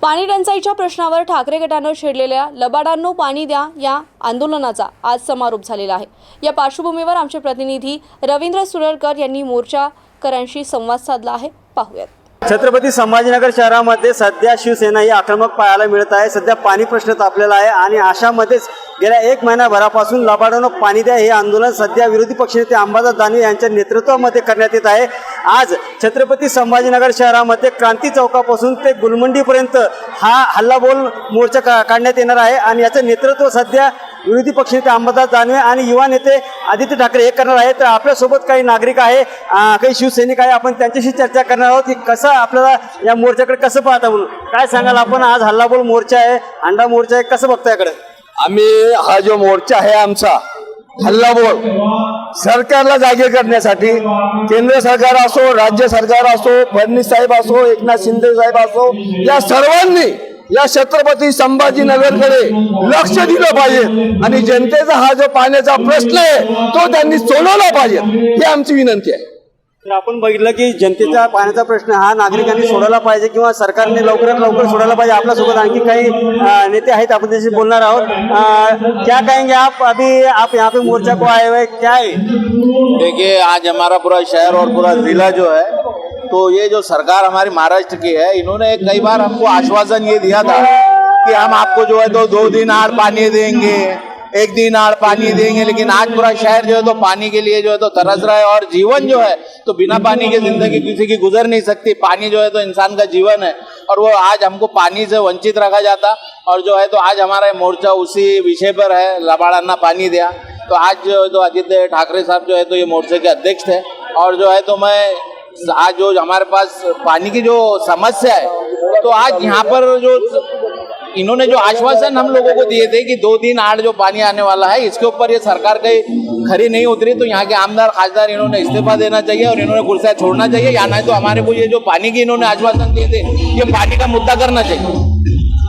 पाणी टंचाईच्या प्रश्नावर ठाकरे गटानं छेडलेल्या लबाडांनो पाणी द्या या आंदोलनाचा आज समारोप झालेला आहे। या पार्श्वभूमीवर आमचे प्रतिनिधी रवींद्र सुरळकर यांनी मोर्चाकरांशी संवाद साधला आहे। पाहूयात। छत्रपती संभाजीनगर शहरामध्ये सध्या शिवसेना ही आक्रमक पाहायला मिळत आहे। सध्या पाणी प्रश्न तापलेला आहे आणि अशामध्येच गेल्या 1 महिनाभरापासून लबाडांनो पाणी द्या हे आंदोलन सध्या विरोधी पक्षनेते अंबादास दानवे यांच्या नेतृत्वामध्ये करण्यात येत आहे। आज छत्रपती संभाजीनगर शहरामध्ये क्रांती चौकापासून ते गुलमंडीपर्यंत हा हल्लाबोल मोर्चा काढण्यात येणार आहे आणि याचं नेतृत्व सध्या विरोधी पक्षनेते अंबादास दानवे आणि युवा नेते आदित्य ठाकरे हे करणार आहेत। तर आपल्यासोबत काही नागरिक आहे, काही शिवसैनिक आहे, आपण त्यांच्याशी चर्चा करणार आहोत की कसं आपल्याला या मोर्चाकडे कसं पाहता म्हणून। काय सांगाल आपण, आज हल्लाबोल मोर्चा आहे, अंडा मोर्चा आहे, कसं बघता याकडे? आम्ही हा जो मोर्चा आहे आमचा हल्लाबोल सरकारला जागे करण्यासाठी, केंद्र सरकार असो, राज्य सरकार असो, फडणवीस साहेब असो, एकनाथ शिंदे साहेब असो, या सर्वांनी या छत्रपती संभाजीनगरकडे लक्ष दिलं पाहिजे आणि जनतेचा हा जो पाण्याचा प्रश्न आहे तो त्यांनी सोडवला पाहिजे, ही आमची विनंती आहे। तर आपण बघितलं की जनतेचा पाण्याचा प्रश्न हा नागरिकांनी सोडवला पाहिजे किंवा सरकारने लवकरात लवकर सोडवला पाहिजे। आपल्यासोबत आणखी काही नेते आहेत, आपण त्याशी बोलणार आहोत। क्या कहेंगे आप, अभी आप यहाँ पे मोर्चा को आए हुए, क्या है? देखिए, आज हमारा पूरा शहर और पूरा जिला जो है, तो ये जो सरकार हमारी महाराष्ट्र की है, इन्होंने कई बार हमको आश्वासन ये दिया था कि हम आपको जो है तो 2 दिन आड़ पानी देंगे, 1 दिन आड़ पानी देंगे, लेकिन आज पूरा शहर जो है तो पानी के लिए जो है तो तरस रहा है। और जीवन जो है तो बिना पानी के जिंदगी किसी की गुजर नहीं सकती। पानी जो है तो इंसान का जीवन है और वो आज हमको पानी से वंचित रखा जाता। और जो है तो आज हमारा मोर्चा उसी विषय पर है, लबाड़ांना पानी दिया। तो आज जो है तो आदित्य ठाकरे साहब जो है तो ये मोर्चे के अध्यक्ष थे। और जो है तो मैं आज जो हमारे पास पानी की जो समस्या है, तो आज यहाँ पर जो इन्होंने जो आश्वासन हम लोगों को दिए थे कि 2 दिन आड़ जो पानी आने वाला है, इसके ऊपर ये सरकार कहीं खरी नहीं उतरी। तो यहाँ के आमदार खासदार इन्होंने इस्तीफा देना चाहिए और इन्होंने कुर्सियाँ छोड़ना चाहिए, या नहीं तो हमारे को ये जो पानी की इन्होंने आश्वासन दिए थे ये पानी का मुद्दा करना चाहिए।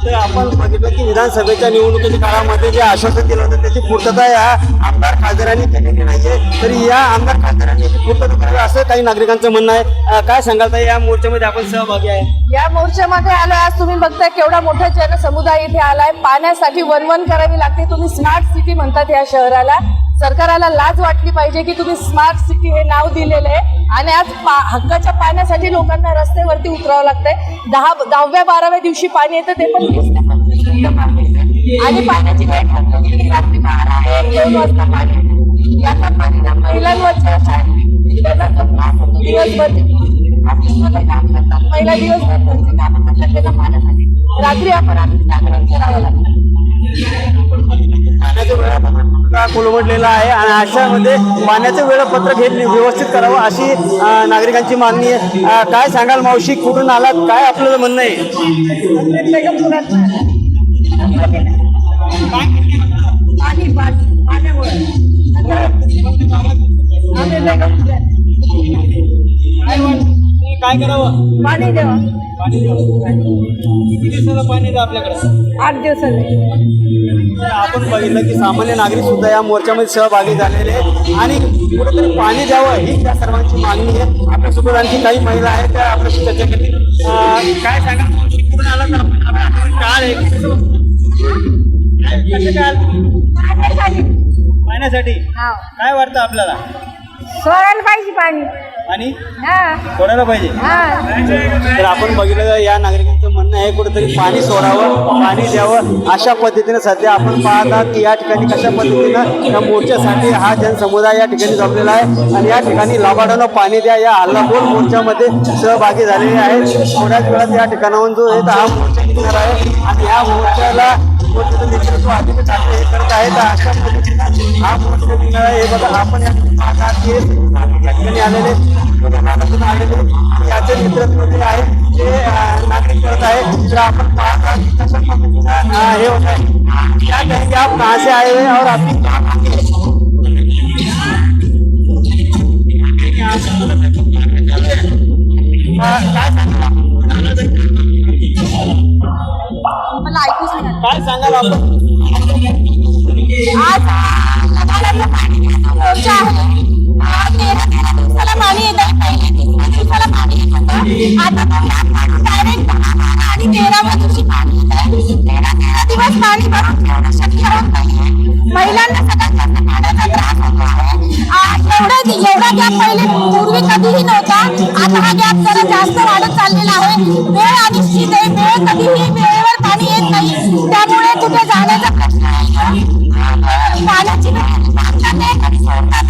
तर आपण बघितलं की विधानसभेच्या निवडणुकीच्या काळामध्ये जे आश्वासन दिलं होतं त्याची पूर्तता या आमदार खासदारांनी केलेली नाहीये, तरी या आमदार खासदारांनी पूर्तता करावी असं काही नागरिकांचं म्हणणं आहे। काय सांगाल ताई, या मोर्चामध्ये आपण सहभागी आहे? या मोर्चामध्ये आलोय। आज तुम्ही बघताय केवढा मोठा जनसमुदाय इथे आलाय। पाण्यासाठी वनवन करावी लागते। तुम्ही स्मार्ट सिटी म्हणतात या शहराला। सरकारला लाज वाटली पाहिजे की तुम्ही स्मार्ट सिटी हे नाव दिलेलं आहे आणि आज हक्काच्या पाण्यासाठी लोकांना रस्त्यावरती उतरावं लागतंय। 10व्या 12व्या दिवशी पाणी येतं, ते पण आणि पाण्याची रात्री 12-1-2 वाजता पाणी याचा परिणाम महिलांवरच्या दिवसभर पहिला दिवस रात्री आपण करावं लागतं। कोलमडलेला आहे आणि अशामध्ये पाण्याचं वेळापत्रक हे व्यवस्थित करावं अशी नागरिकांची मागणी आहे। काय सांगाल मावशी, कुठून आलात, काय आपलं म्हणणं आहे? काय करावं? पाणी द्यावा। किती दिवसाला पाणी द्या आपल्याकडे? 8 दिवसाला। आपण बघितलं की सामान्य नागरिक सुद्धा या मोर्चामध्ये सहभागी झालेले आहेत आणि कुठेतरी पाणी द्यावं ही त्या सर्वांची मागणी आहे। आपल्यासोबत आणखी काही महिला आहेत, त्या आपल्याशी चर्चा करतील। काय सांगा, कुठून आला तर काळ आहे पाण्यासाठी काय वाटतं आपल्याला? सोडायला पाहिजे पाणी। आणि सोडायला पाहिजे। तर आपण बघितलं या नागरिकांचं म्हणणं आहे कुठेतरी पाणी सोडावं, पाणी द्यावं अशा पद्धतीने सध्या आपण पाहतात की या ठिकाणी कशा पद्धतीनं या मोर्चासाठी हा जनसमुदाय या ठिकाणी जमलेला आहे आणि या ठिकाणी लबाडांनो पाणी द्या या हल्लाबोल मोर्चामध्ये सहभागी झालेले आहेत। थोड्याच वेळात या ठिकाणाहून जो आहे हा मोर्चा निघणार आहे आणि या मोर्चाला मोर्चाचं नेतृत्व आदित्य ठाकरे हे करत आहेत। अशा पद्धतीनं हा मोर्चा निघणार आहे। हे बघा, आपण या ठिकाणी आलेले याचे नेतृत्व जे आहे ते नागरिक करत आहेत। तर आपण पाहता कशा पद्धतीनं हे होत आहे। क्या कहेंगे आप, कहाँ से आए हुए और आपकी काय सांगाल आपण? आज पाणी येत आहे, आता डायरेक्ट आणि 13व्या दिवशी पाणी येते. 13 दिवस पाणी भरून ठेवणं शक्य होत नाहीये. महिलांना सगळ्यात जास्त पाण्याचा त्रास होतो आहे. एवढा गॅप पहिले पूर्वी कधीही नव्हता. आता हा गॅप जरा जास्त वाढत चाललेला आहे. वेळ अनिश्चित आहे. वेळ कधीही वेळेवर पाणी येत नाही. त्यामुळे कुठे जाण्याचा प्रश्न आहे. पाण्याची कधी सोडतात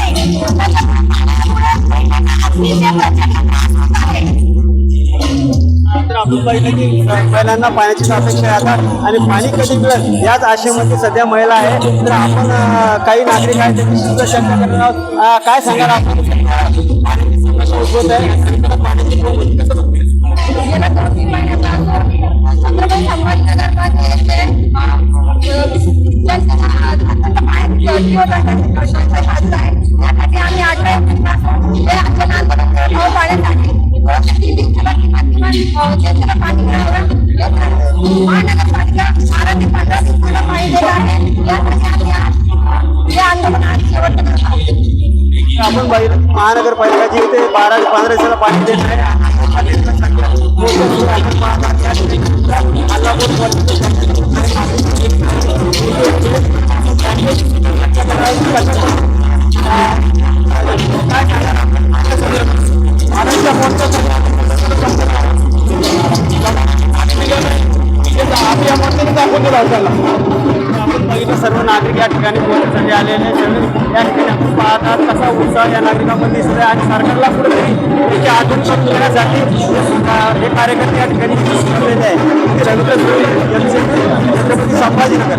त्याच्यामुळे पाण्यामुळे महिलांना अतिशय प्रचंड त्रास होत आहे. तर आपण पाहिलं की महिलांना पाण्याची अपेक्षा आहे आता आणि पाणी कधी मिळेल याच आशेमध्ये सध्या महिला आहे. तर आपण काही नागरिक आहेत त्यांची सुद्धा चर्चा करणार आहोत. काय सांगाल आपण पाण्याची समस्या उद्भवत आहे पाण्याची कसं बघते? गेल्या 2-3 महिन्यापासून छत्रपती संभाजीनगरमध्ये जनतेला पाण्याची गळती होत आहे. प्रश्नाचा खात आहे. त्यासाठी आम्ही 8 एप्रिलपासून हे आंदोलन पाण्यासाठी जनतेला पाणी मिळावं महानगरपालिका 12 ते 15 दिवसाला पाणी देत आहे. यासाठी आम्ही हे आंदोलन आज शेवटचं करत आहोत. आपण पाहिलं महानगरपालिका जी ते 12 ते 15 दिवसाला पाणी देत आहे. आपण बघितलं सर्व नागरिक या ठिकाणी पोहोचण्यासाठी आलेले सर्व या ठिकाणी आपण पाहतात कसा उत्साह या नागरिकांमध्ये दिसत आहे आणि सरकारला कुठेतरी त्याची आधुनिक करण्यासाठी हे कार्यकर्ते या ठिकाणी दिसलेले आहे. रवींद्र सुरेल यांचे छत्रपती संभाजीनगर.